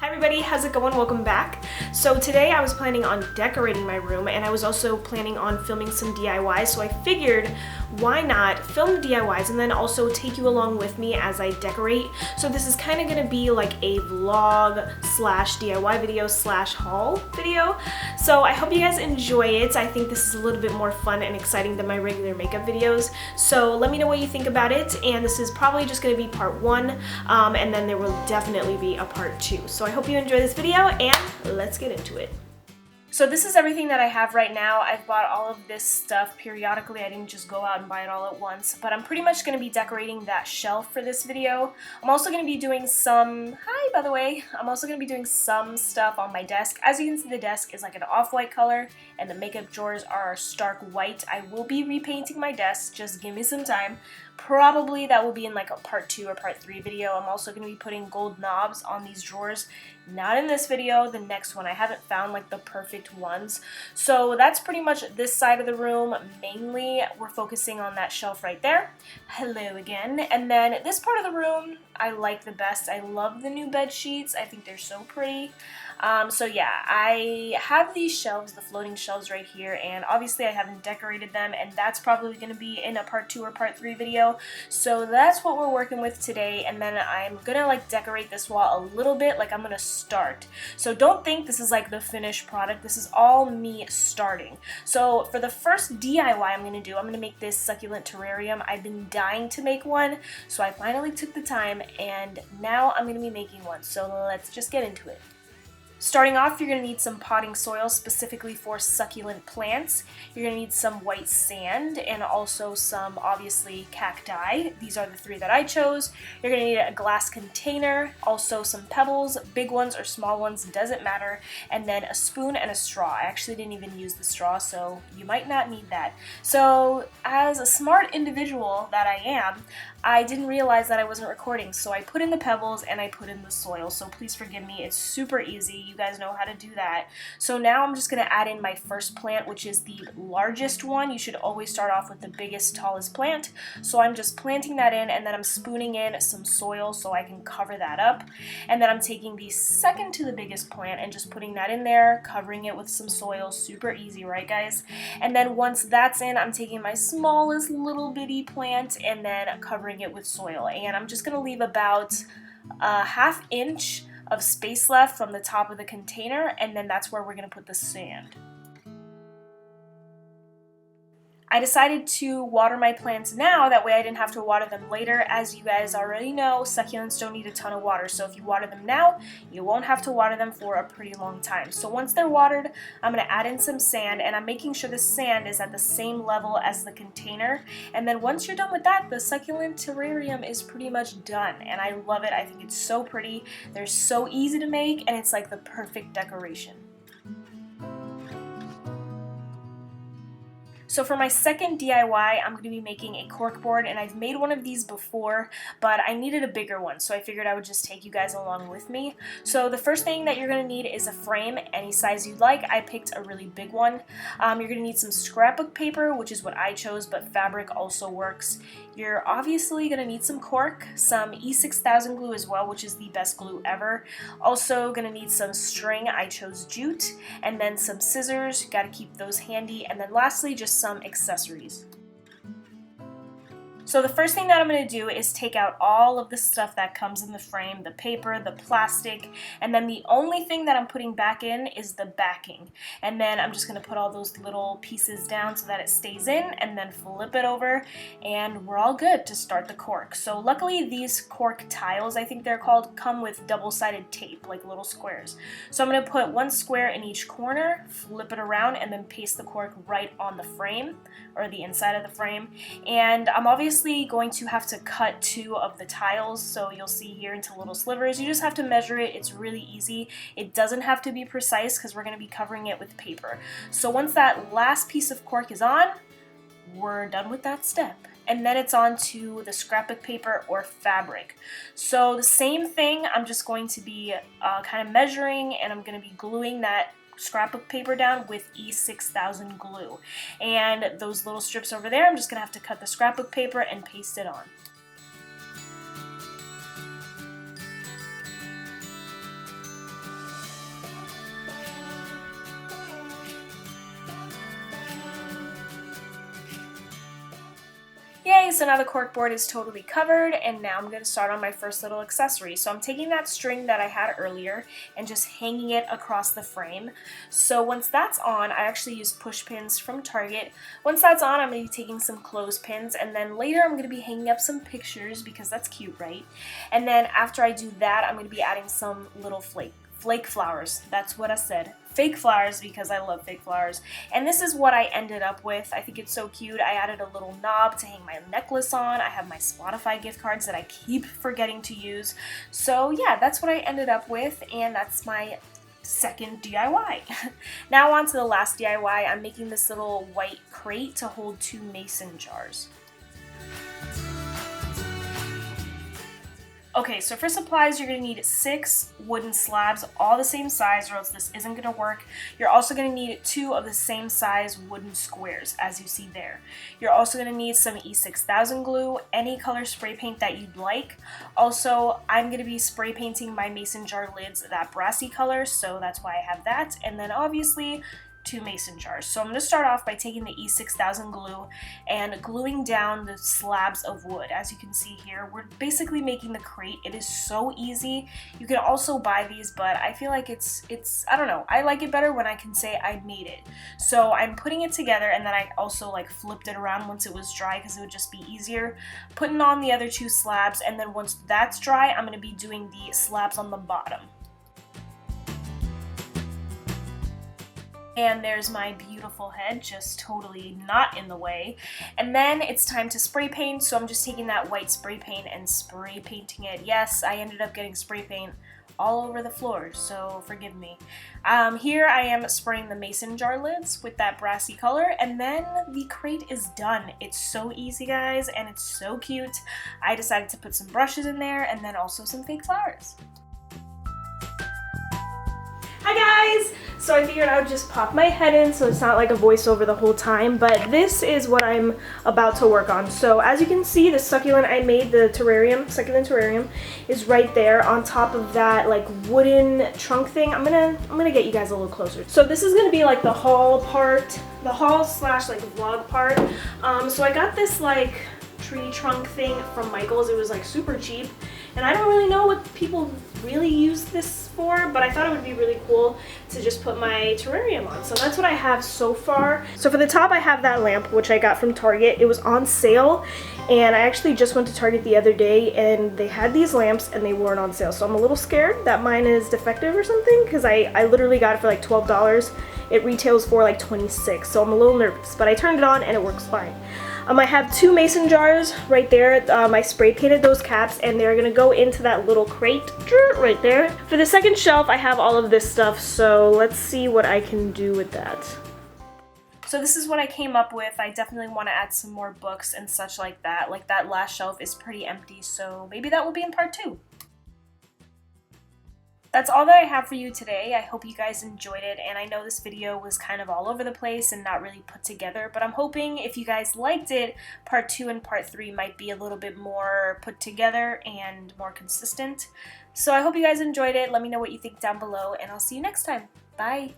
Hi everybody, how's it going? Welcome back. So today I was planning on decorating my room and I was also planning on filming some DIYs, so I figured why not film the DIYs and then also take you along with me as I decorate. So this is kind of going to be like a vlog slash DIY video slash haul video. So I hope you guys enjoy it. I think this is a little bit more fun and exciting than my regular makeup videos. So let me know what you think about it, and this is probably just going to be part one, and then there will definitely be a part two. So I hope you enjoy this video and let's get into it. So this is everything that I have right now. I've bought all of this stuff periodically. I didn't just go out and buy it all at once, but I'm pretty much going to be decorating that shelf for this video. I'm also going to be doing some, hi by the way, I'm also going to be doing some stuff on my desk. As you can see, the desk is like an off-white color and the makeup drawers are stark white. I will be repainting my desk, just give me some time. Probably that will be in like a part 2 or part 3 video. I'm also going to be putting gold knobs on these drawers. Not in this video, the next one. I haven't found like the perfect ones. So that's pretty much this side of the room. Mainly we're focusing on that shelf right there. Hello again. And then this part of the room I like the best. I love the new bed sheets. I think they're so pretty. So yeah, I have these shelves, the floating shelves right here, and obviously I haven't decorated them, and that's probably going to be in a part 2 or part 3 video. So that's what we're working with today, and then I'm gonna like decorate this wall a little bit, like I'm gonna start. So don't think this is like the finished product. This is all me starting. So for the first DIY I'm gonna make this succulent terrarium. I've been dying to make one, so I finally took the time, and now I'm gonna be making one. So let's just get into it. Starting off, you're going to need some potting soil specifically for succulent plants. You're going to need some white sand and also some, obviously, cacti. These are the 3 that I chose. You're going to need a glass container, also some pebbles, big ones or small ones, doesn't matter, and then a spoon and a straw. I actually didn't even use the straw, so you might not need that. So, as a smart individual that I am, I didn't realize that I wasn't recording, so I put in the pebbles and I put in the soil, so please forgive me. It's super easy. You guys know how to do that. So now I'm just going to add in my first plant, which is the largest one. You should always start off with the biggest, tallest plant. So I'm just planting that in, and then I'm spooning in some soil so I can cover that up. And then I'm taking the second to the biggest plant and just putting that in there, covering it with some soil. Super easy, right guys? And then once that's in, I'm taking my smallest little bitty plant and then covering it with soil, and I'm just going to leave about a ½ inch of space left from the top of the container, and then that's where we're going to put the sand. I decided to water my plants now, that way I didn't have to water them later. As you guys already know, succulents don't need a ton of water, so if you water them now, you won't have to water them for a pretty long time. So once they're watered, I'm going to add in some sand, and I'm making sure the sand is at the same level as the container. And then once you're done with that, the succulent terrarium is pretty much done, and I love it. I think it's so pretty. They're so easy to make, and it's like the perfect decoration. So for my second DIY, I'm going to be making a cork board, and I've made one of these before, but I needed a bigger one, so I figured I would just take you guys along with me. So the first thing that you're going to need is a frame, any size you'd like. I picked a really big one. You're going to need some scrapbook paper, which is what I chose, but fabric also works. You're obviously going to need some cork, some E6000 glue as well, which is the best glue ever. Also going to need some string, I chose jute, and then some scissors, got to keep those handy, and then lastly just some accessories. So the first thing that I'm going to do is take out all of the stuff that comes in the frame, the paper, the plastic, and then the only thing that I'm putting back in is the backing. And then I'm just going to put all those little pieces down so that it stays in, and then flip it over, and we're all good to start the cork. So luckily these cork tiles, I think they're called, come with double-sided tape, like little squares. So I'm going to put one square in each corner, flip it around, and then paste the cork right on the frame, or the inside of the frame. And I'm obviously going to have to cut 2 of the tiles, so you'll see here into little slivers. You just have to measure it. It's really easy. It doesn't have to be precise because we're going to be covering it with paper. So once that last piece of cork is on, we're done with that step. And then it's on to the scrapbook paper or fabric. So the same thing, I'm just going to be kind of measuring, and I'm going to be gluing that scrapbook paper down with E6000 glue. And those little strips over there, I'm just going to have to cut the scrapbook paper and paste it on. so now the cork board is totally covered, and now I'm going to start on my first little accessory. So I'm taking that string that I had earlier and just hanging it across the frame. So once that's on, I actually use push pins from Target. Once that's on, I'm going to be taking some clothespins, and then later I'm going to be hanging up some pictures because that's cute, right? And then after I do that, I'm going to be adding some little flake flowers. That's what I said. Fake flowers, because I love fake flowers. And this is what I ended up with. I think it's so cute. I added a little knob to hang my necklace on. I have my Spotify gift cards that I keep forgetting to use. So yeah, that's what I ended up with, and that's my second DIY. Now on to the last DIY. I'm making this little white crate to hold 2 mason jars. Okay, so for supplies, you're going to need 6 wooden slabs, all the same size, or else this isn't going to work. You're also going to need 2 of the same size wooden squares, as you see there. You're also going to need some E6000 glue, any color spray paint that you'd like. Also, I'm going to be spray painting my mason jar lids that brassy color, so that's why I have that. And then obviously, 2 mason jars. So I'm going to start off by taking the E6000 glue and gluing down the slabs of wood. As you can see here, we're basically making the crate. It is so easy. You can also buy these, but I feel like it's I don't know, I like it better when I can say I made it. So I'm putting it together, and then I also like flipped it around once it was dry because it would just be easier. Putting on the other 2 slabs, and then once that's dry, I'm going to be doing the slabs on the bottom. And there's my beautiful head, just totally not in the way. And then it's time to spray paint, so I'm just taking that white spray paint and spray painting it. Yes, I ended up getting spray paint all over the floor, so forgive me. Here I am spraying the mason jar lids with that brassy color, and then the crate is done. It's so easy, guys, and it's so cute. I decided to put some brushes in there, and then also some fake flowers. Hi guys! So I figured I would just pop my head in so it's not like a voiceover the whole time, but this is what I'm about to work on. So as you can see, the succulent I made, the terrarium, succulent terrarium, is right there on top of that like wooden trunk thing. I'm gonna get you guys a little closer. So this is gonna be like the haul part, the haul slash like vlog part. So I got this like tree trunk thing from Michael's. It was like super cheap, and I don't really know what people really use this for, but I thought it would be really cool to just put my terrarium on. So that's what I have so far. So for the top, I have that lamp, which I got from Target. It was on sale, and I actually just went to Target the other day, and they had these lamps, and they weren't on sale. So I'm a little scared that mine is defective or something, because I literally got it for like $12. It retails for like $26, so I'm a little nervous, but I turned it on, and it works fine. I have 2 mason jars right there. I spray painted those caps, and they're gonna go into that little crate right there. For the second shelf, I have all of this stuff, so let's see what I can do with that. So this is what I came up with. I definitely want to add some more books and such like that. Like that last shelf is pretty empty, so maybe that will be in part 2. That's all that I have for you today. I hope you guys enjoyed it, and I know this video was kind of all over the place and not really put together, but I'm hoping if you guys liked it, part 2 and part 3 might be a little bit more put together and more consistent. So I hope you guys enjoyed it. Let me know what you think down below, and I'll see you next time. Bye!